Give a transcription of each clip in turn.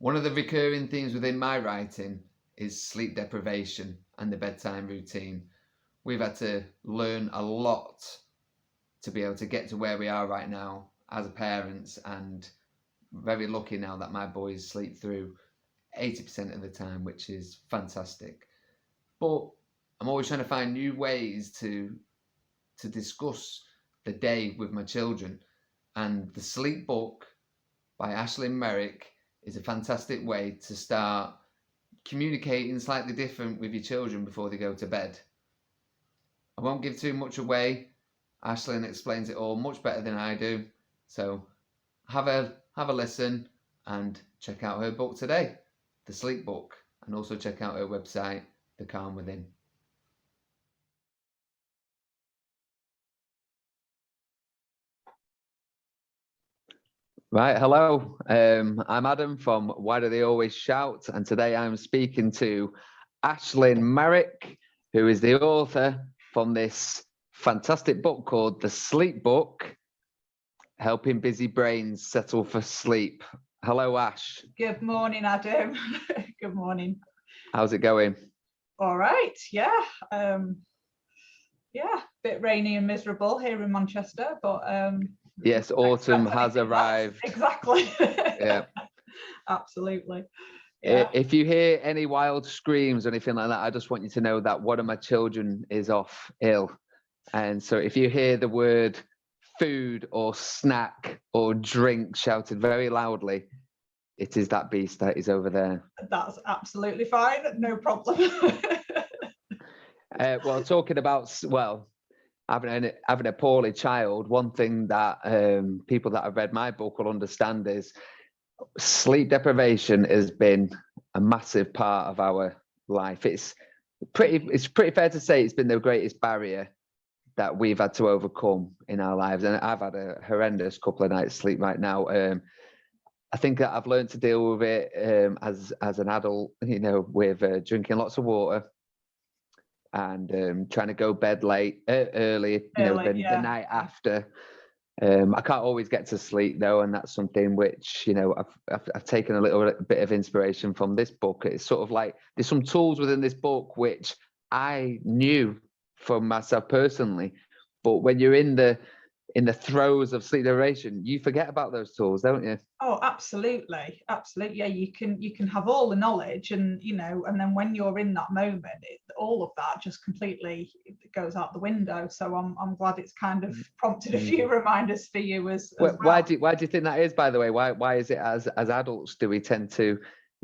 One of the recurring themes within my writing is sleep deprivation and the bedtime routine. We've had to learn a lot to be able to get to where we are right now as parents, and very lucky now that my boys sleep through 80% of the time, which is fantastic. But I'm always trying to find new ways to discuss the day with my children, and the sleep book by Aislinn Marek is a fantastic way to start communicating slightly different with your children before they go to bed. I won't give too much away. Aislinn explains it all much better than I do. So have a listen and check out her book today, The Sleep Book, and also check out her website, The Calm Within. Right, hello. I'm Adam from Why Do They Always Shout? And today I'm speaking to Aislinn Marek, who is the author from this fantastic book called The Sleep Book, Helping Busy Brains Settle for Sleep. Hello, Ash. Good morning, Adam. Good morning. How's it going? All right, yeah. Bit rainy and miserable here in Manchester, but yes, autumn has arrived. Exactly. Yeah. Absolutely. Yeah. If you hear any wild screams or anything like that, I just want you to know that one of my children is off ill. And so if you hear the word food or snack or drink shouted very loudly, it is that beast that is over there. That's absolutely fine. No problem. Well, talking about, having a poorly child, one thing that people that have read my book will understand is sleep deprivation has been a massive part of our life. It's pretty fair to say it's been the greatest barrier that we've had to overcome in our lives. And I've had a horrendous couple of nights sleep right now. I think that I've learned to deal with it as an adult, with drinking lots of water and trying to go bed early, the night after. I can't always get to sleep though, and that's something which I've taken a little bit of inspiration from this book. It's sort of like there's some tools within this book which I knew from myself personally, but when you're in the throes of sleep deprivation, you forget about those tools, don't you? Oh, absolutely. Yeah, you can have all the knowledge, and and then when you're in that moment, all of that just completely goes out the window. So I'm glad it's kind of prompted a few reminders for you as well. Why do you think that is, by the way? Why is it as adults do we tend to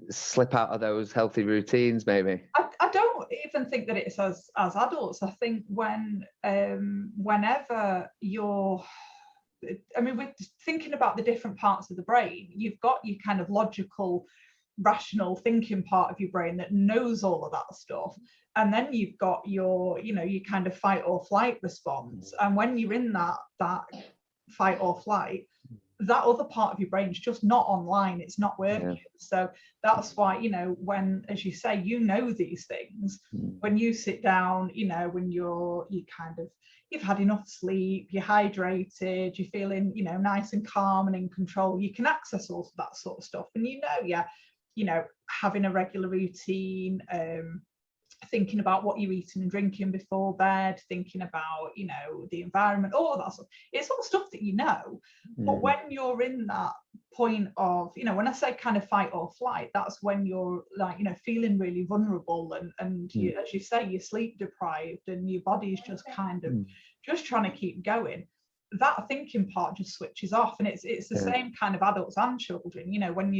slip out of those healthy routines? Maybe I don't even think that it's as adults. I think whenever we're thinking about the different parts of the brain, you've got your kind of logical, rational thinking part of your brain that knows all of that stuff. And then you've got your kind of fight or flight response. And when you're in that fight or flight, that other part of your brain is just not online, it's not working. So that's why, when, as you say, these things, when you sit down, when you've had enough sleep, you're hydrated, you're feeling, nice and calm and in control, you can access all of that sort of stuff. And having a regular routine, thinking about what you're eating and drinking before bed, thinking about, the environment, all of that stuff. It's all stuff that but when you're in that point of, when I say kind of fight or flight, that's when you're like, feeling really vulnerable and you, as you say, you're sleep deprived and your body's just kind of just trying to keep going. That thinking part just switches off, and it's the same kind of adults and children. When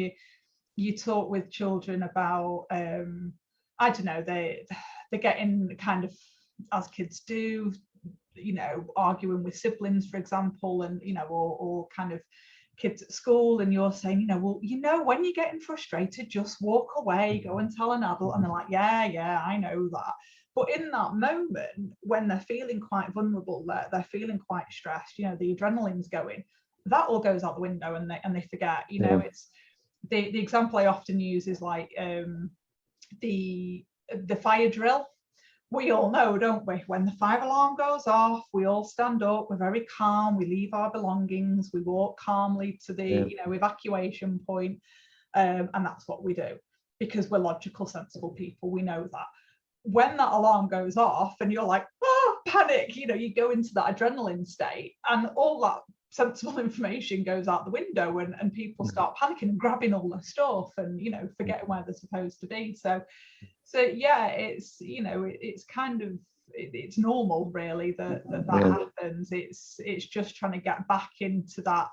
you talk with children about I don't know, they're getting kind of, as kids do, arguing with siblings, for example, and or kind of kids at school, and you're saying, when you're getting frustrated, just walk away, go and tell an adult, and they're like, yeah, I know that. But in that moment, when they're feeling quite vulnerable, they're feeling quite stressed, the adrenaline's going, that all goes out the window, and they forget. It's the example I often use is like the fire drill. We all know, don't we, when the fire alarm goes off, we all stand up, we're very calm, we leave our belongings, we walk calmly to the evacuation point, And that's what we do because we're logical, sensible people. We know that. When that alarm goes off and you're like, oh, panic, you go into that adrenaline state and all that sensible information goes out the window and people start panicking and grabbing all their stuff and, forgetting where they're supposed to be. So yeah, it's, it's kind of, it's normal really that happens. It's just trying to get back into that.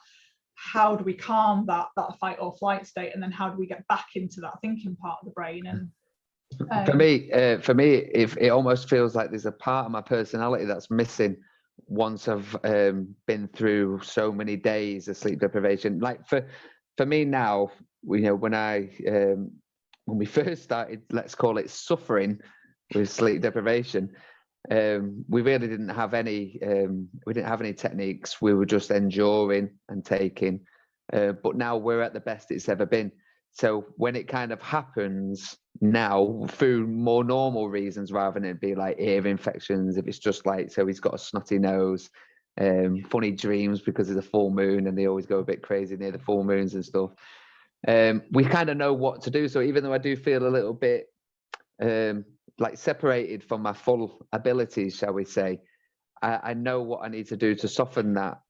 How do we calm that fight or flight state, and then how do we get back into that thinking part of the brain? And for me, if it almost feels like there's a part of my personality that's missing once I've been through so many days of sleep deprivation. Like for me now, when we first started, let's call it suffering with sleep deprivation, we really didn't have any. We didn't have any techniques. We were just enduring and taking. But now we're at the best it's ever been. So when it kind of happens now through more normal reasons, rather than it be like ear infections, if it's just like, so he's got a snotty nose, funny dreams because there's a full moon and they always go a bit crazy near the full moons and stuff. We kind of know what to do. So even though I do feel a little bit like separated from my full abilities, shall we say, I know what I need to do to soften that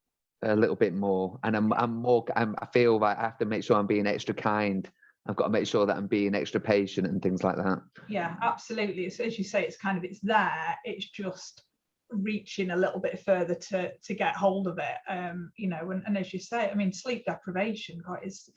a little bit more. And I feel like I have to make sure I'm being extra kind. I've got to make sure that I'm being extra patient and things like that. Yeah, absolutely. It's, as you say, it's there. It's just reaching a little bit further to get hold of it. And as you say, I mean, sleep deprivation, is,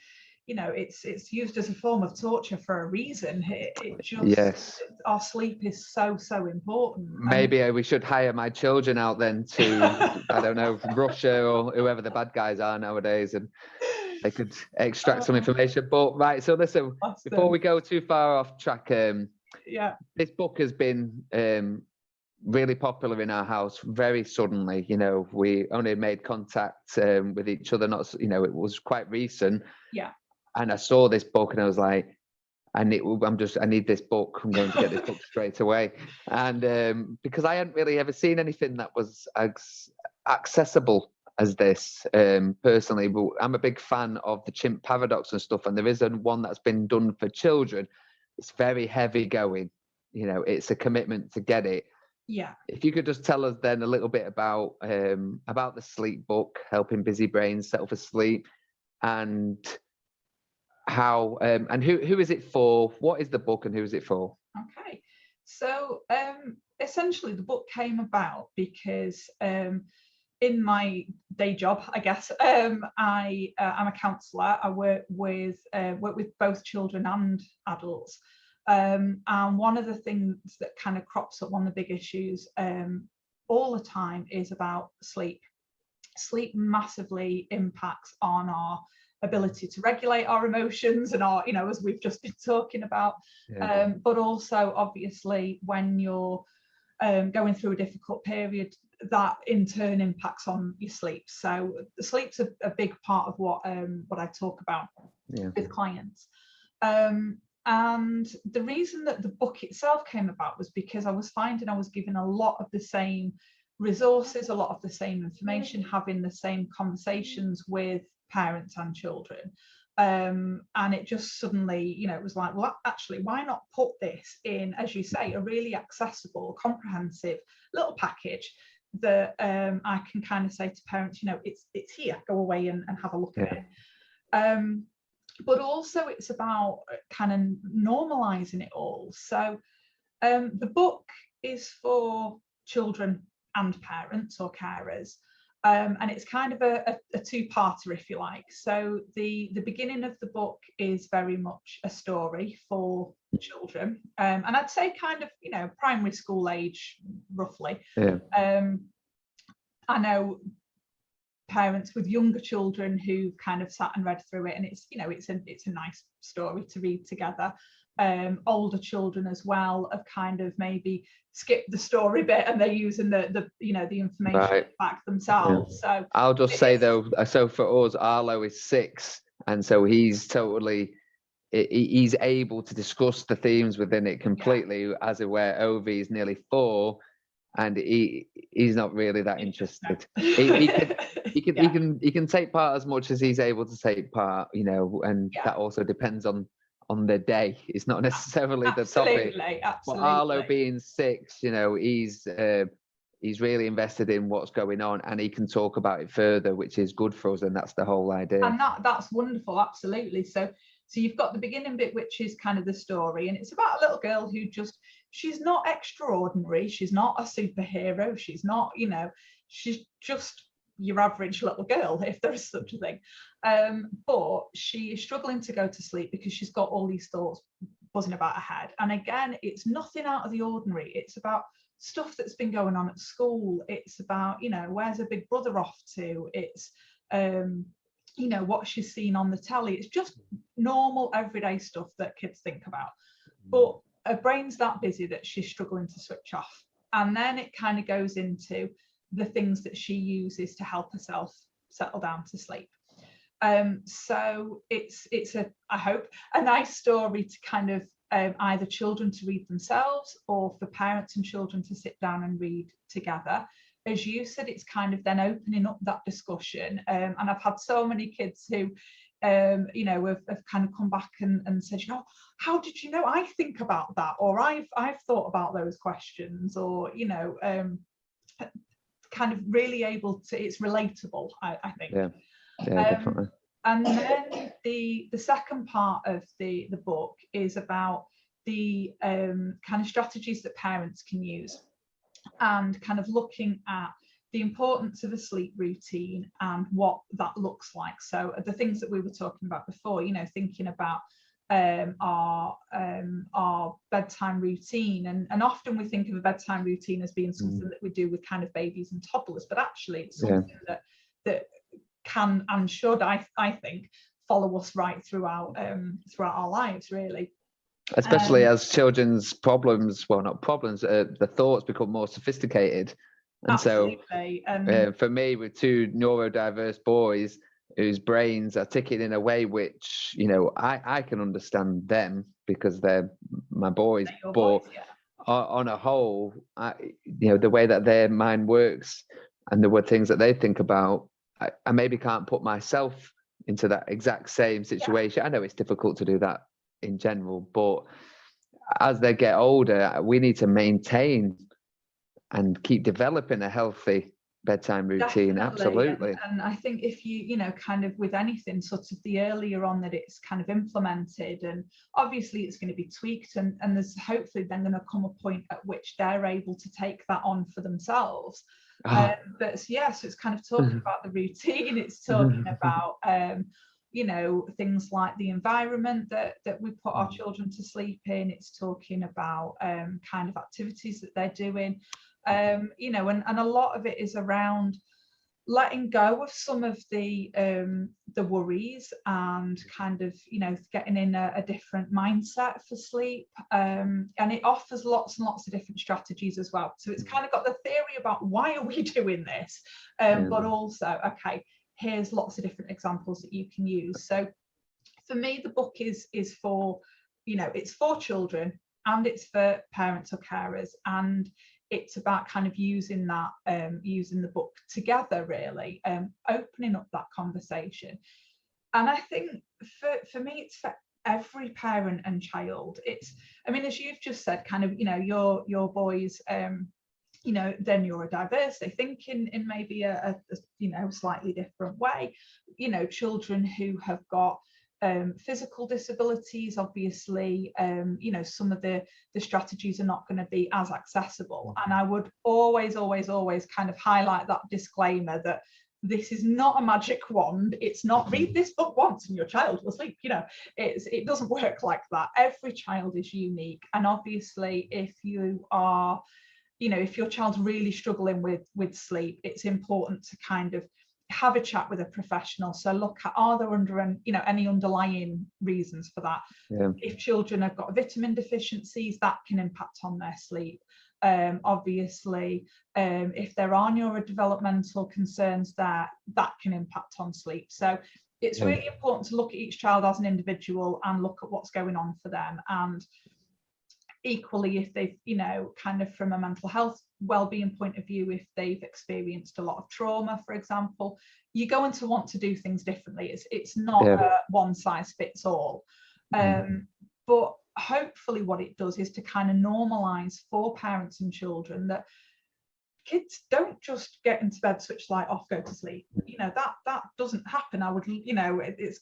it's used as a form of torture for a reason. It just, yes, our sleep is so important. Maybe we should hire my children out then to I don't know, Russia or whoever the bad guys are nowadays, and they could extract some information. But right, so listen, before we go too far off track, this book has been really popular in our house very suddenly. We only made contact with each other, not it was quite recent. Yeah. And I saw this book and I was like, I need this book. I'm going to get this book straight away. And because I hadn't really ever seen anything that was as accessible as this, personally. But I'm a big fan of the chimp paradox and stuff. And there is one that's been done for children. It's very heavy going. It's a commitment to get it. Yeah. If you could just tell us then a little bit about the sleep book, Helping Busy Brains Settle for Sleep, and how and who is it for? What is the book and who is it for? Okay, so essentially the book came about because in my day job, I guess, I'm a counsellor. I work with both children and adults, and one of the things that kind of crops up, one of the big issues all the time, is about sleep. Sleep massively impacts on our ability to regulate our emotions and our, as we've just been talking about, but also obviously when you're going through a difficult period, that in turn impacts on your sleep. So the sleep's a big part of what I talk about with clients. And the reason that the book itself came about was because I was finding I was given a lot of the same resources, a lot of the same information, having the same conversations with parents and children, and it just suddenly, it was like, well, actually, why not put this in, as you say, a really accessible, comprehensive little package that I can kind of say to parents, it's here, go away and have a look at it. But also it's about kind of normalizing it all. So the book is for children and parents or carers. And it's kind of a two-parter, if you like. So the beginning of the book is very much a story for children, and I'd say kind of primary school age, roughly. I know parents with younger children who kind of sat and read through it, and it's it's a nice story to read together. Older children as well have kind of maybe skipped the story bit and they're using the information back themselves. So I'll just say though, so for us, Arlo is 6, and so he's able to discuss the themes within it completely, as it were Ovi is nearly 4, and he's not really that interested. He can take part as much as he's able to take part, you know, and that also depends on the day. It's not necessarily the topic. Absolutely. But Arlo being 6, you know, he's really invested in what's going on, and he can talk about it further, which is good for us, and that's the whole idea. And that's wonderful. Absolutely. So you've got the beginning bit, which is kind of the story, and it's about a little girl who she's not extraordinary, she's not a superhero, she's not, you know, she's just your average little girl, if there is such a thing, but she is struggling to go to sleep because she's got all these thoughts buzzing about her head. And again, it's nothing out of the ordinary. It's about stuff that's been going on at school. It's about, you know, where's her big brother off to? It's you know, what she's seen on the telly. It's just normal everyday stuff that kids think about, but her brain's that busy that she's struggling to switch off. And then it kind of goes into the things that she uses to help herself settle down to sleep. So it's I hope a nice story to kind of either children to read themselves, or for parents and children to sit down and read together. As you said, it's kind of then opening up that discussion, and I've had so many kids who you know, have kind of come back and said, you know, how did you know I think about that, or I've thought about those questions, or, you know, kind of really able to, it's relatable, I think. Yeah, definitely. And then the second part of the book is about the kind of strategies that parents can use, and kind of looking at the importance of a sleep routine and what that looks like. So the things that we were talking about before, you know, thinking about our bedtime routine, and often we think of a bedtime routine as being something that we do with kind of babies and toddlers, but actually it's something that can and should, I think, follow us right throughout our lives, really. Especially as children's problems, well, not problems, the thoughts become more sophisticated. And absolutely. So for me, with 2 neurodiverse boys whose brains are ticking in a way which, you know, I can understand them because they're my boys, but on a whole, you know, the way that their mind works and the things that they think about, I maybe can't put myself into that exact same situation. I know it's difficult to do that in general, but as they get older, we need to maintain and keep developing a healthy bedtime routine. Definitely. Absolutely. And I think if you know, kind of with anything, sort of the earlier on that it's kind of implemented, and obviously it's going to be tweaked, and there's hopefully then going to come a point at which they're able to take that on for themselves. But yeah, so it's kind of talking about the routine, it's talking about you know, things like the environment that we put our children to sleep in. It's talking about kind of activities that they're doing, you know, and a lot of it is around letting go of some of the worries, and kind of, you know, getting in a different mindset for sleep, and it offers lots and lots of different strategies as well. So it's kind of got the theory about why are we doing this, but also, okay, here's lots of different examples that you can use. So for me, the book is for, you know, it's for children and it's for parents or carers, and it's about kind of using that, using the book together, really, opening up that conversation. And I think for me, it's for every parent and child. It's, I mean, as you've just said, kind of, you know, your boys, you know, they're neurodiverse, they think in maybe a you know, slightly different way. You know, children who have got physical disabilities, obviously, you know, some of the strategies are not going to be as accessible. And I would always kind of highlight that disclaimer that this is not a magic wand. It's not read this book once and your child will sleep. You know, it doesn't work like that. Every child is unique, and obviously, if you are, you know, if your child's really struggling with sleep, it's important to kind of have a chat with a professional. So look at, are there you know, any underlying reasons for that? If children have got vitamin deficiencies, that can impact on their sleep. Obviously, if there are neurodevelopmental concerns there, that can impact on sleep. So it's really important to look at each child as an individual and look at what's going on for them. And Equally, if they've, kind of from a mental health well-being point of view, if they've experienced a lot of trauma, for example, you're going to want to do things differently. It's not a one size fits all. But hopefully what it does is to kind of normalize for parents and children that kids don't just get into bed, switch light off, go to sleep. That doesn't happen. I would, it's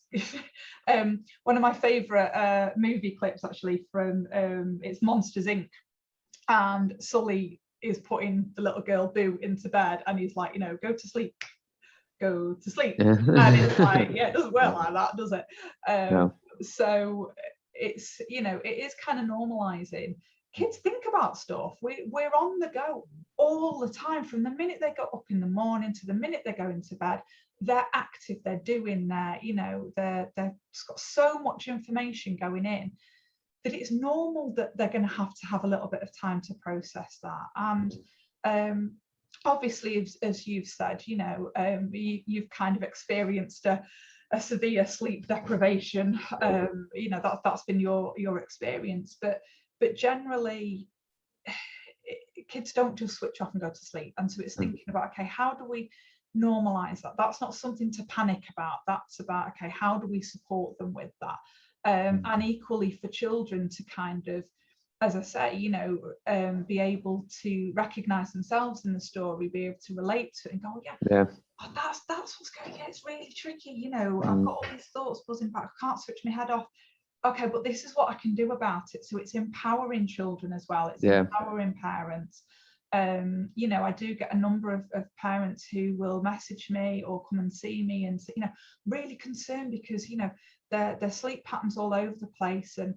one of my favorite movie clips actually from it's Monsters Inc. And Sully is putting the little girl Boo into bed, and he's like, go to sleep, go to sleep. And it's like, it doesn't work like that, does it? No. So it's, it is kind of normalizing. Kids think about stuff. We're on the go all the time, from the minute they go up in the morning to the minute they go into bed. They're active, they're doing they've got so much information going in that it's normal that they're going to have a little bit of time to process that. And obviously, as you've said, you've kind of experienced a severe sleep deprivation. That's been your experience, but generally kids don't just switch off and go to sleep. And so it's thinking about, okay, how do we normalize that? That's not something to panic about. That's about, okay, how do we support them with that? And equally for children to kind of, as I say, be able to recognize themselves in the story, be able to relate to it and go, oh, that's what's going on. It's really tricky. I've got all these thoughts buzzing back. I can't switch my head off. Okay, but this is what I can do about it. So it's empowering children as well. It's empowering parents. I do get a number of parents who will message me or come and see me and say, really concerned because, their sleep patterns all over the place. And,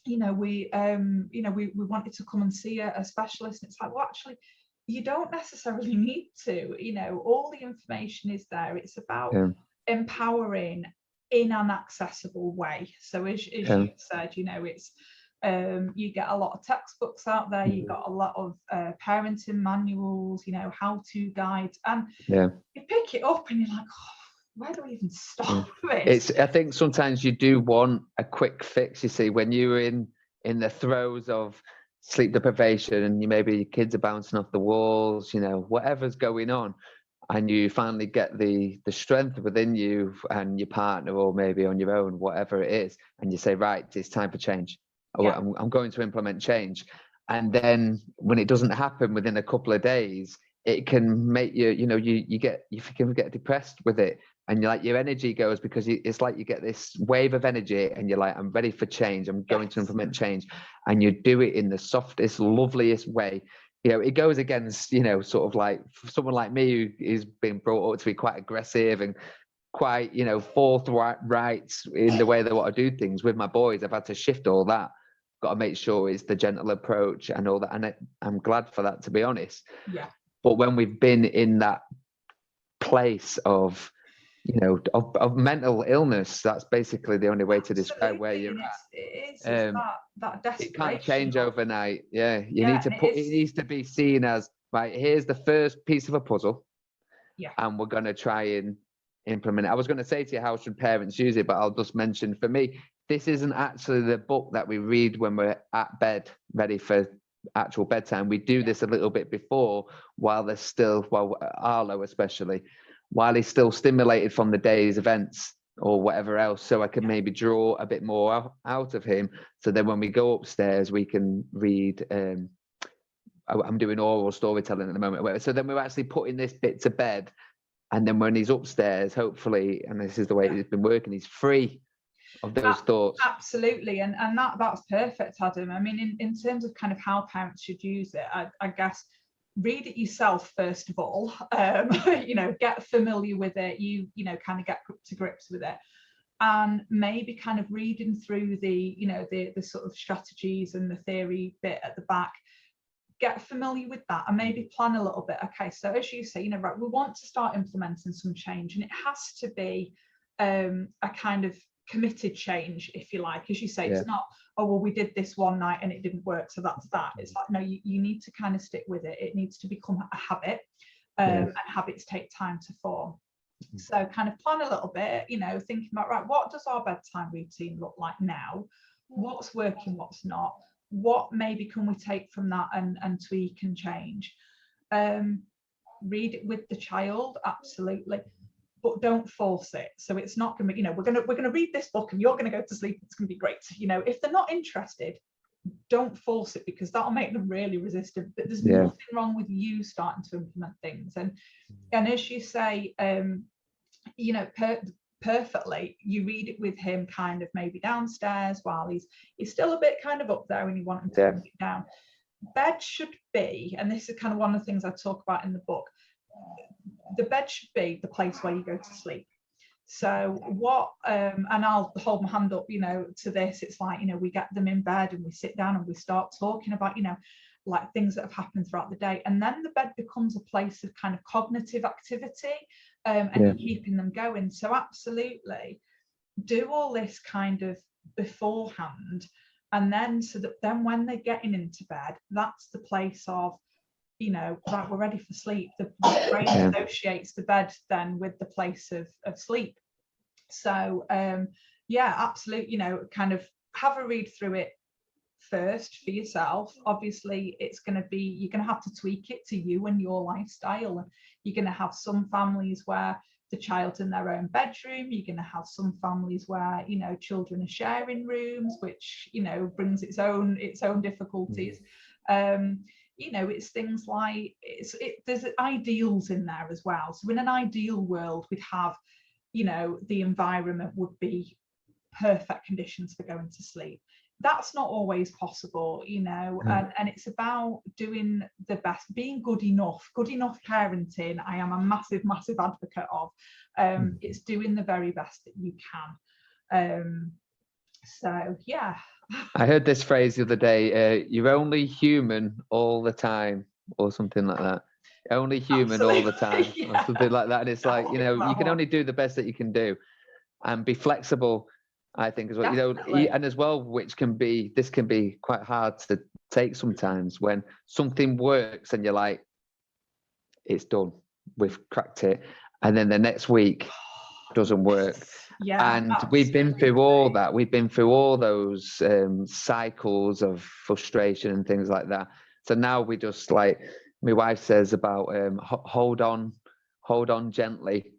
we wanted to come and see a specialist. And it's like, well, actually, you don't necessarily need to, all the information is there. It's about empowering in an accessible way. So as you said, it's you get a lot of textbooks out there, you got a lot of parenting manuals, how-to guides, and you pick it up and you're like, oh, where do we even start this? I think sometimes you do want a quick fix. You see, when you're in the throes of sleep deprivation and maybe your kids are bouncing off the walls, whatever's going on, and you finally get the strength within you and your partner, or maybe on your own, whatever it is, and you say, right, it's time for change. I'm going to implement change. And then when it doesn't happen within a couple of days, it can make you, you can get depressed with it, and your energy goes, because it's like you get this wave of energy and you're like, I'm ready for change. I'm going to implement change. And you do it in the softest, loveliest way. It goes against, sort of like someone like me who is being brought up to be quite aggressive and quite, forthright in the way they want to do things. With my boys, I've had to shift all that. Got to make sure it's the gentle approach and all that. And I'm glad for that, to be honest. Yeah. But when we've been in that place of, of mental illness, that's basically the only way to describe where you're at. It is that desperation. It can't change overnight. It needs to be seen as, right, here's the first piece of a puzzle, and we're going to try and implement it. I was going to say to you, how should parents use it, but I'll just mention, for me, this isn't actually the book that we read when we're at bed, ready for actual bedtime. We do this a little bit before, while there's still, Arlo especially, while he's still stimulated from the day's events or whatever else, so I can maybe draw a bit more out of him. So then when we go upstairs, we can read. I'm doing oral storytelling at the moment. So then we're actually putting this bit to bed, and then when he's upstairs, hopefully, and this is the way it's been working, he's free of those thoughts. Absolutely, and that's perfect, Adam. I mean, in terms of kind of how parents should use it, I guess, read it yourself first of all. Get familiar with it. Kind of get to grips with it, and maybe kind of reading through the sort of strategies and the theory bit at the back. Get familiar with that and maybe plan a little bit. Okay, so as you say, right, we want to start implementing some change, and it has to be a kind of committed change, if you like. As you say, it's not, oh, well, we did this one night and it didn't work, so that's that. It's like, no, you need to kind of stick with it. It needs to become a habit, and habits take time to form. So kind of plan a little bit, thinking about, right, what does our bedtime routine look like now? What's working, what's not? what maybe can we take from that and tweak and change? Read it with the child, absolutely, but don't force it. So it's not going to be, we're going to read this book and you're going to go to sleep, it's going to be great. If they're not interested, don't force it, because that'll make them really resistant. But there's nothing wrong with you starting to implement things, and as you say, perfectly, you read it with him kind of maybe downstairs while he's still a bit kind of up there and you want him to put it down. Bed should be, and this is kind of one of the things I talk about in the book, the bed should be the place where you go to sleep. So what, and I'll hold my hand up, to this, it's like, we get them in bed and we sit down and we start talking about, like things that have happened throughout the day. And then the bed becomes a place of kind of cognitive activity, and you're keeping them going. So absolutely do all this kind of beforehand. And then, so that then when they're getting into bed, that's the place of, right, we're ready for sleep. The brain associates the bed then with the place of sleep. So absolutely, kind of have a read through it first for yourself. Obviously you're going to have to tweak it to you and your lifestyle. You're going to have some families where the child's in their own bedroom. You're going to have some families where children are sharing rooms, which brings its own difficulties. It's things like there's ideals in there as well. So in an ideal world, we'd have the environment would be perfect conditions for going to sleep. That's not always possible, and it's about doing the best, being good enough parenting. I am a massive advocate of. It's doing the very best that you can. So yeah. I heard this phrase the other day, you're only human all the time, or something like that. Only human Absolutely. all the time, or something like that. And it's like, you can only do the best that you can do, and be flexible, I think, as well. Definitely. And as well, this can be quite hard to take sometimes, when something works and you're like, it's done, we've cracked it, and then the next week doesn't work. And absolutely. We've been through all that. We've been through all those cycles of frustration and things like that. So now we just, like my wife says about hold on gently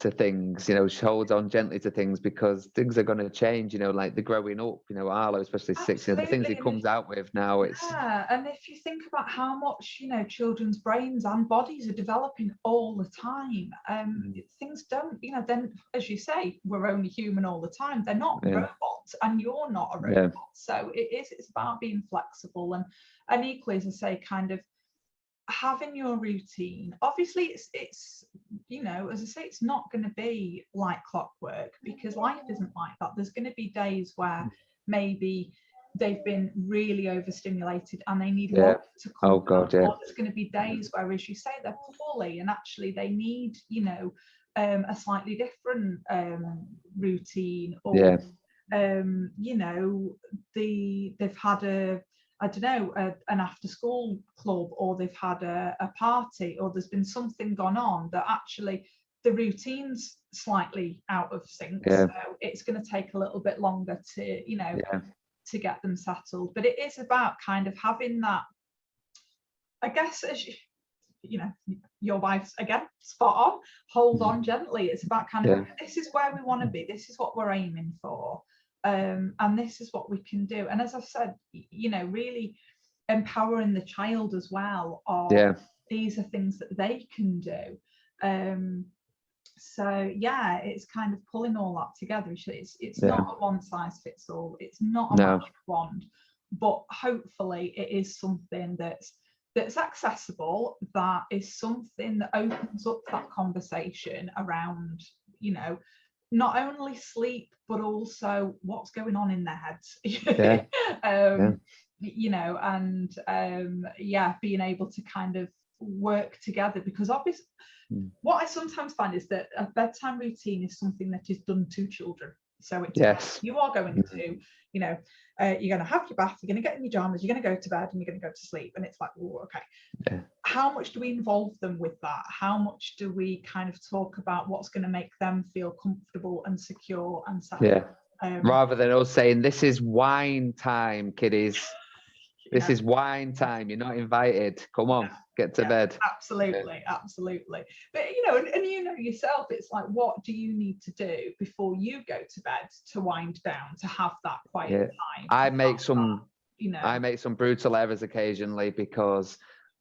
to things. She holds on gently to things, because things are going to change. Like the growing up. Arlo, especially 6. The things he comes out with now. And if you think about how much children's brains and bodies are developing all the time, things don't. Then, as you say, we're only human all the time. They're not robots, and you're not a robot. So it's about being flexible and equally, as I say, kind of having your routine. Obviously it's as I say, it's not going to be like clockwork, because life isn't like that. There's going to be days where maybe they've been really overstimulated and they need love to come or there's going to be days where, as you say, they're poorly and actually they need a slightly different routine, or they've had an after school club, or they've had a party, or there's been something gone on that actually the routine's slightly out of sync. So it's going to take a little bit longer to to get them settled. But it is about kind of having that, I guess, as your wife's again spot on, hold on gently. It's about kind of this is where we want to be, this is what we're aiming for. And this is what we can do. And as I've said, really empowering the child as well, or these are things that they can do. So it's kind of pulling all that together. It's not a one size fits all. It's not a magic wand, but hopefully it is something that's accessible, that is something that opens up that conversation around not only sleep, but also what's going on in their heads. Being able to kind of work together, because obviously what I sometimes find is that a bedtime routine is something that is done to children. So you are going to, you're going to have your bath, you're going to get in your pajamas, you're going to go to bed, and you're going to go to sleep. And it's like, how much do we involve them with that? How much do we kind of talk about what's going to make them feel comfortable and secure and safe? Rather than us saying, this is wine time, kiddies. This is wine time. You're not invited. Come on, get to bed. Absolutely. But and you know yourself, it's like, what do you need to do before you go to bed to wind down, to have that quiet time? I make some brutal errors occasionally because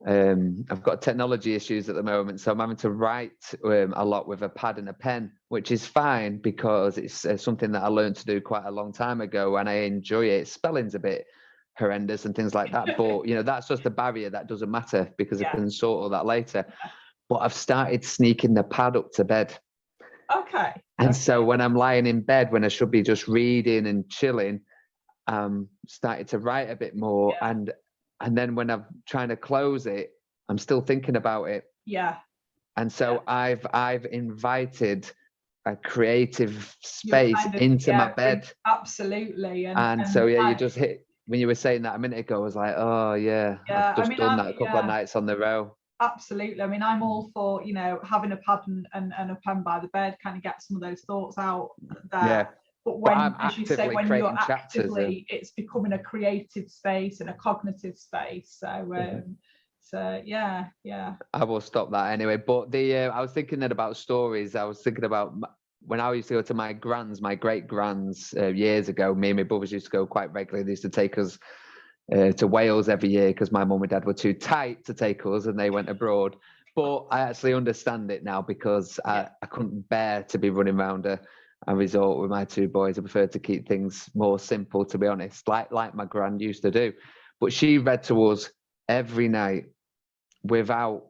I've got technology issues at the moment, so I'm having to write a lot with a pad and a pen, which is fine because it's something that I learned to do quite a long time ago, and I enjoy it. Spelling's a bit horrendous and things like that, but that's just a barrier. That doesn't matter because I can sort all that later. But I've started sneaking the pad up to bed. And so when I'm lying in bed, when I should be just reading and chilling, started to write a bit more, and then when I'm trying to close it, I'm still thinking about it. And so I've invited a creative space into my bed. Absolutely. And so you just hit, when you were saying that a minute ago, I was like, oh yeah, I've just done that a couple of nights on the row. Absolutely. I mean, I'm all for, having a pad and a pen by the bed, kind of get some of those thoughts out there. But when, as you say, when you're actively, it's becoming a creative space and a cognitive space. So yeah. I will stop that anyway. But I was thinking that about stories. I was thinking about when I used to go to my great grands years ago. Me and my brothers used to go quite regularly. They used to take us to Wales every year because my mum and dad were too tight to take us and they went abroad. But I actually understand it now because I couldn't bear to be running around a resort with my two boys. I prefer to keep things more simple, to be honest, like my grand used to do. But she read to us every night without.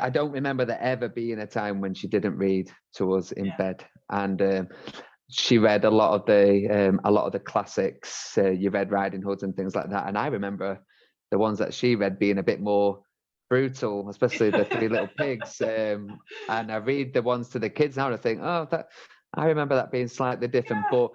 I don't remember there ever being a time when she didn't read to us in bed, and she read a lot of the classics. You read Riding Hoods and things like that, and I remember the ones that she read being a bit more brutal, especially the Three Little Pigs. And I read the ones to the kids now and I think, I remember that being slightly different. But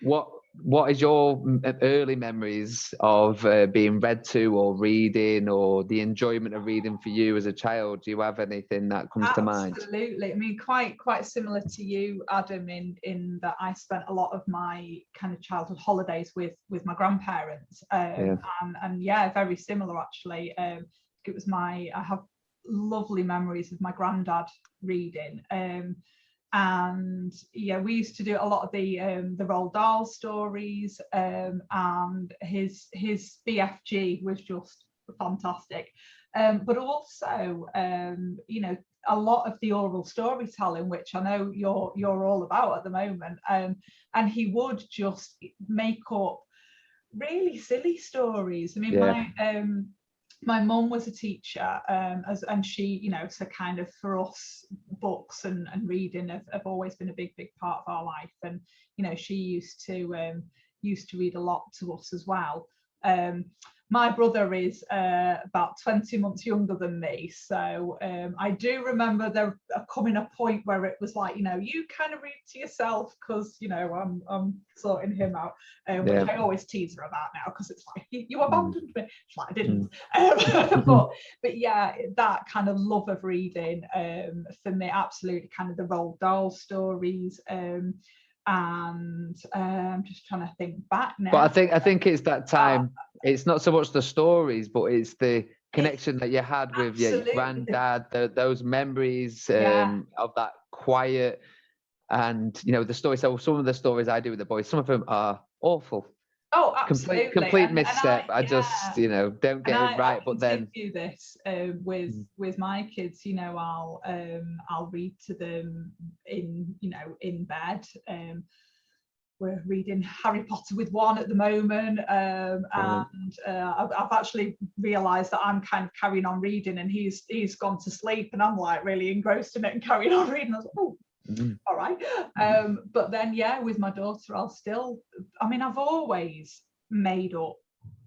what is your early memories of being read to or reading, or the enjoyment of reading for you as a child? Do you have anything that comes to mind? Absolutely. I mean, quite similar to you, Adam, in that I spent a lot of my kind of childhood holidays with my grandparents, and very similar actually. I have lovely memories of my granddad reading, and we used to do a lot of the Roald Dahl stories, and his BFG was just fantastic, but also a lot of the oral storytelling, which I know you're all about at the moment, and he would just make up really silly stories. I mean, my mum was a teacher, and she, so kind of for us, books and reading have always been a big part of our life. And she used to read a lot to us as well. My brother is about 20 months younger than me, so I do remember there coming a point where it was like, you kind of read to yourself because I'm sorting him out, which I always tease her about now because it's like, you abandoned me. It's like I didn't. But yeah, that kind of love of reading, for me, absolutely kind of the Roald Dahl stories. And I'm just trying to think back now. But I think it's that time. It's not so much the stories, but it's the connection that you had with your granddad, those memories of that quiet, and the stories. So some of the stories I do with the boys, some of them are awful. Oh, absolutely. Complete misstep. I just, don't get it right. But then do this with my kids. I'll read to them in bed. We're reading Harry Potter with one at the moment, and I've actually realised that I'm kind of carrying on reading, and he's gone to sleep, and I'm like really engrossed in it and carrying on reading. I was like, all right. But then, with my daughter, I've always made up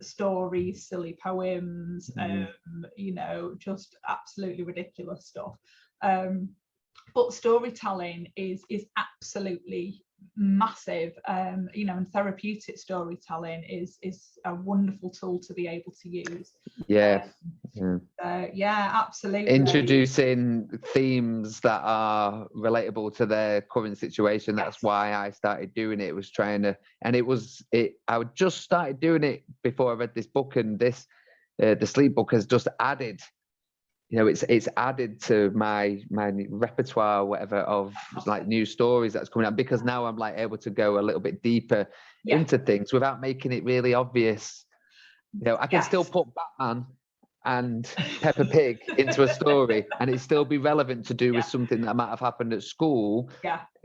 stories, silly poems, just absolutely ridiculous stuff. But storytelling is absolutely massive, you know, and therapeutic storytelling is a wonderful tool to be able to use. Yeah. Yeah, absolutely. Introducing themes that are relatable to their current situation. That's why I started doing it. Was trying to, and I would just started doing it before I read this book, and this the sleep book has just added, you know, it's added to my repertoire, whatever, of like new stories that's coming out, because now I'm like able to go a little bit deeper into things without making it really obvious. You know, I can still put Batman and Peppa Pig into a story and it still be relevant to do with something that might have happened at school.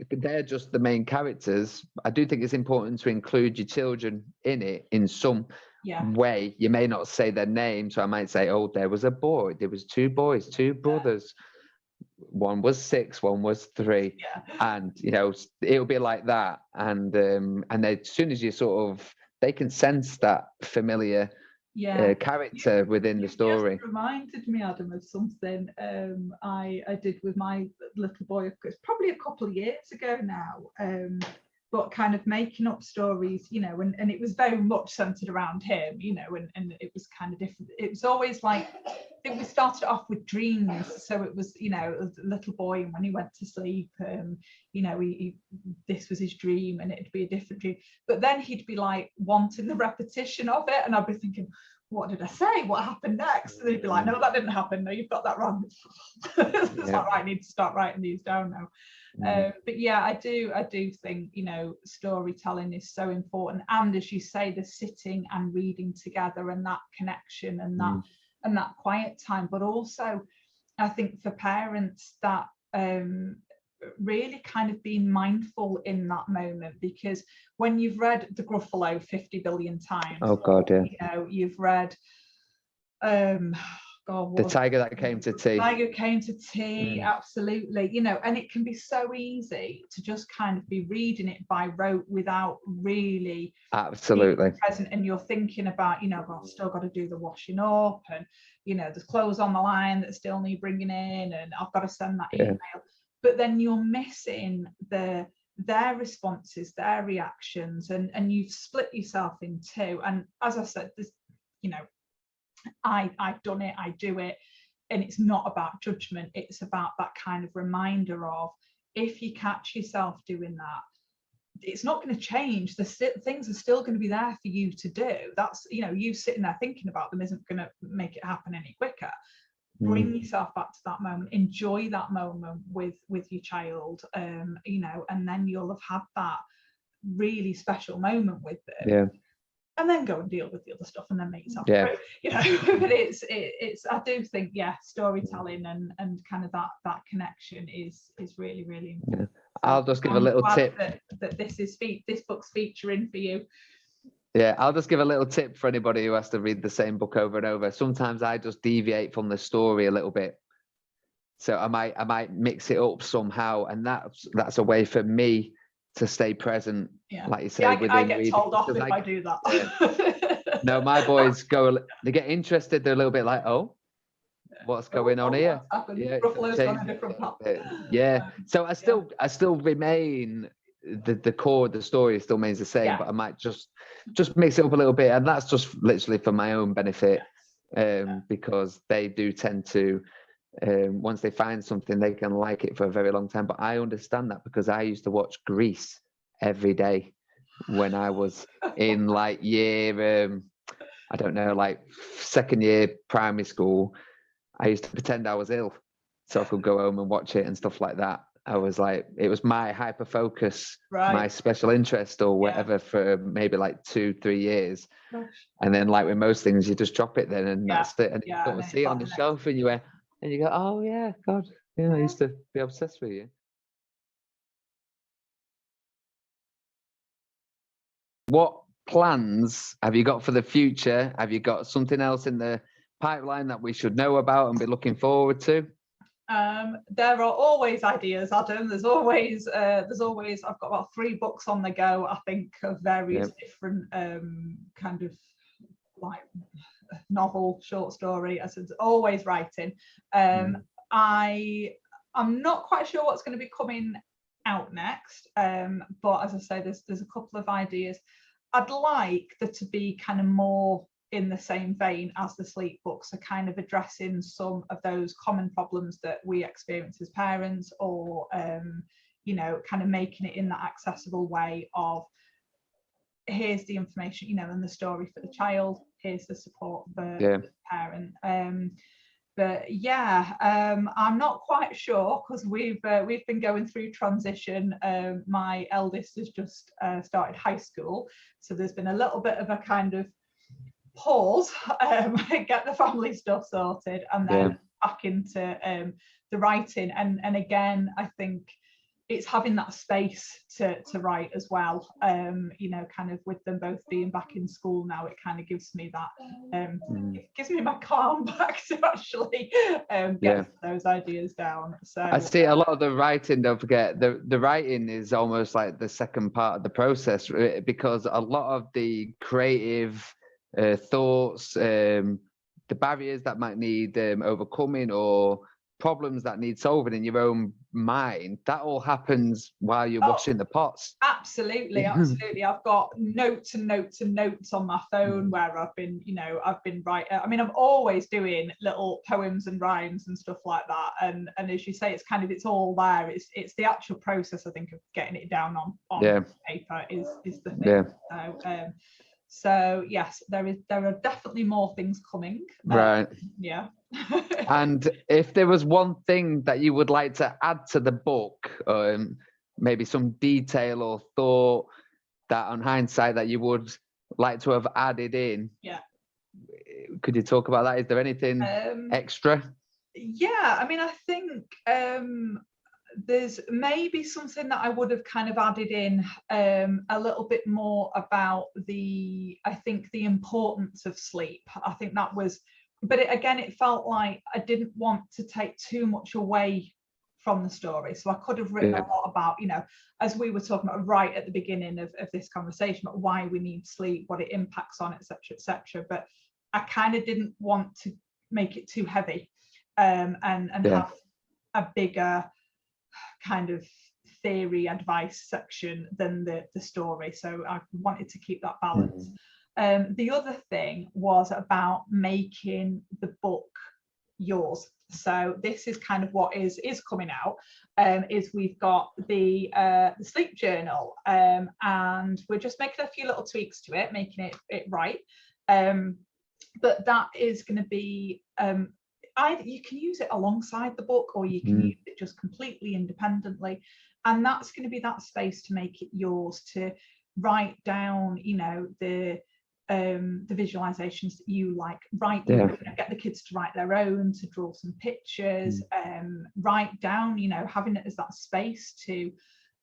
They're just the main characters. I do think it's important to include your children in it in some way. You may not say their name, so I might say, oh, there was a boy, there was two boys, two brothers, one was 6, one was 3, and you know, it'll be like that. And as soon as you sort of, they can sense that familiar character within the story. Just reminded me, Adam, of something I did with my little boy. It's probably a couple of years ago now, but kind of making up stories, you know, and it was very much centered around him, you know, and it was kind of different. It was always like, I think we started off with dreams, so it was, you know, it was a little boy, and when he went to sleep, you know, he this was his dream, and it'd be a different dream, but then he'd be like wanting the repetition of it, and I'd be thinking, what did I say? What happened next? And they'd be like, no, that didn't happen. No, you've got that wrong. It's like, right, I need to start writing these down now. But yeah, I do think, you know, storytelling is so important. And as you say, the sitting and reading together and that connection and that quiet time. But also, I think for parents that really kind of being mindful in that moment, because when you've read The Gruffalo 50 billion times, you know, you've read The Tiger That Came to Tea. Tiger Came to Tea, absolutely, you know, and it can be so easy to just kind of be reading it by rote without really being present, and you're thinking about, you know, well, I've still got to do the washing up, and you know, there's clothes on the line that still need bringing in, and I've got to send that email. But then you're missing their responses, their reactions, and you've split yourself in two. And as I said, this, you know, I've done it, I do it, and it's not about judgment. It's about that kind of reminder of, if you catch yourself doing that, it's not going to change. The things are still going to be there for you to do. That's, you know, you sitting there thinking about them isn't going to make it happen any quicker. Bring yourself back to that moment, enjoy that moment with your child, you know, and then you'll have had that really special moment with them, and then go and deal with the other stuff and then make yourself through, you know. But it's I do think storytelling and kind of that connection is really, really important. I'll just give a little tip that this book's featuring for you. I'll just give a little tip for anybody who has to read the same book over and over. Sometimes I just deviate from the story a little bit. So I might mix it up somehow, and that's a way for me to stay present. Like you say, I get told off if I do that. No, my boys they get interested. They're a little bit like, oh, what's going on here? Ruffalo's on a different path. So I still remain, the core of the story still remains the same, but I might just mix it up a little bit, and that's just literally for my own benefit, because they do tend to, once they find something, they can like it for a very long time. But I understand that, because I used to watch Grease every day when I was in like year, I don't know, like second year primary school. I used to pretend I was ill so I could go home and watch it and stuff like that. I was like, it was my hyper focus, my special interest or whatever for maybe like 2-3 years. And then, like with most things, you just drop it then, and that's it. And you sort of see it on the shelf, and you go, oh yeah, God, I used to be obsessed with you. What plans have you got for the future? Have you got something else in the pipeline that we should know about and be looking forward to? There are always ideas, Adam. There's always I've got about 3 books on the go, I think, of various different kind of like novel, short story. I said, always writing. I'm not quite sure what's going to be coming out next. But as I say, there's a couple of ideas. I'd like there to be kind of more in the same vein as the sleep books, are kind of addressing some of those common problems that we experience as parents, or kind of making it in that accessible way of, here's the information, and the story for the child, here's the support for the parent. But yeah, I'm not quite sure, because we've been going through transition. My eldest has just started high school, so there's been a little bit of a kind of pause, get the family stuff sorted, and then back into the writing. And again, I think it's having that space to write as well. Kind of with them both being back in school now, it kind of gives me that, it gives me my calm back to actually get those ideas down. So I see a lot of the writing, don't forget, the writing is almost like the second part of the process, because a lot of the creative thoughts, the barriers that might need overcoming, or problems that need solving in your own mind, that all happens while you're washing the pots. Absolutely. I've got notes and notes and notes on my phone where I've been writing. I mean, I'm always doing little poems and rhymes and stuff like that, and as you say, it's all there. It's the actual process, I think, of getting it down on paper is the thing. So yes, there are definitely more things coming. Right. Yeah. And if there was one thing that you would like to add to the book, maybe some detail or thought that on hindsight that you would like to have added in, could you talk about that? Is there anything extra? Yeah, I mean, I think there's maybe something that I would have kind of added in a little bit more about the importance of sleep. I think that was, but it felt like I didn't want to take too much away from the story. So I could have written a lot about, as we were talking about right at the beginning of this conversation, about why we need sleep, what it impacts on, etc., etc. But I kind of didn't want to make it too heavy, and have a bigger kind of theory advice section than the story. So I wanted to keep that balance. The other thing was about making the book yours. So this is kind of what is coming out, is we've got the sleep journal, and we're just making a few little tweaks to it, making it right. But that is going to be, either you can use it alongside the book, or you can use it just completely independently, and that's going to be that space to make it yours, to write down, the visualizations that you like, get the kids to write their own, to draw some pictures, write down, having it as that space to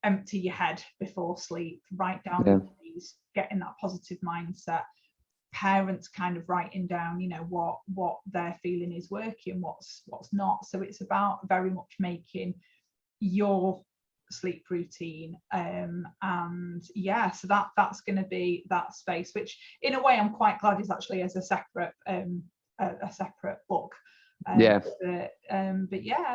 empty your head before sleep, write down the worries, getting that positive mindset. Parents kind of writing down, what they're feeling is working, what's not. So it's about very much making your sleep routine, and so that's going to be that space, which in a way I'm quite glad is actually as a separate book. But yeah,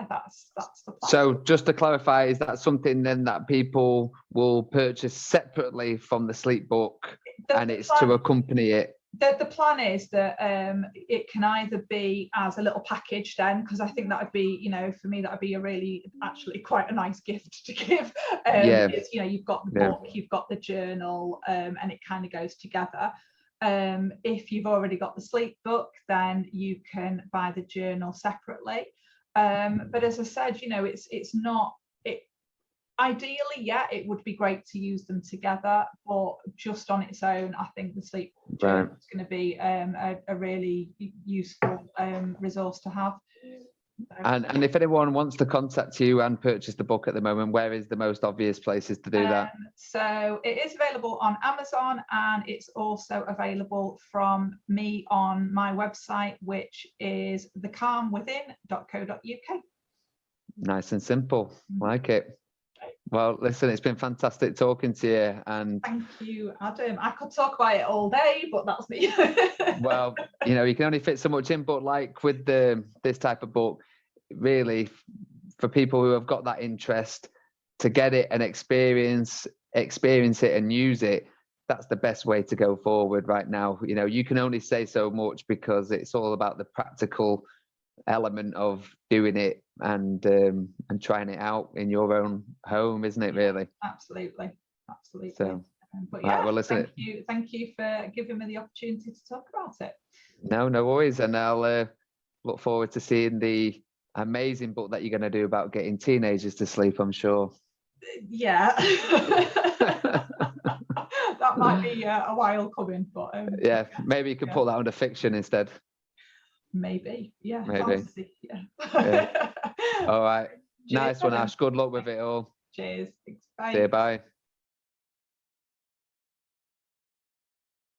that's the plan. So just to clarify, is that something then that people will purchase separately from the sleep book, and it's to accompany it? The plan is that it can either be as a little package then, because I think that would be, for me, that would be a really, actually quite a nice gift to give. It's, you've got the book, you've got the journal, and it kind of goes together. If you've already got the sleep book, then you can buy the journal separately. But as I said, it's not, ideally, it would be great to use them together, but just on its own, I think the sleep journal is going to be a really useful resource to have. And if anyone wants to contact you and purchase the book at the moment, where is the most obvious places to do that? So it is available on Amazon, and it's also available from me on my website, which is thecalmwithin.co.uk. Nice and simple. Like it. Well, listen, it's been fantastic talking to you. And thank you, Adam. I could talk about it all day, but that's me. Well, you can only fit so much in, but like with this type of book, really, for people who have got that interest, to get it and experience it and use it, that's the best way to go forward right now. You know, you can only say so much because it's all about the practical element of doing it and trying it out in your own home, isn't it, really? Absolutely. So But right, yeah, well, listen, thank you for giving me the opportunity to talk about it. no worries, and I'll look forward to seeing the amazing book that you're going to do about getting teenagers to sleep, I'm sure. Yeah. That might be a while coming, but yeah, maybe you could put that under fiction instead. Maybe, yeah. Maybe. Fantasy, yeah. All right. Cheers, Nice one, Ash. Good luck with it all. Cheers. Thanks. Bye. See you. Bye.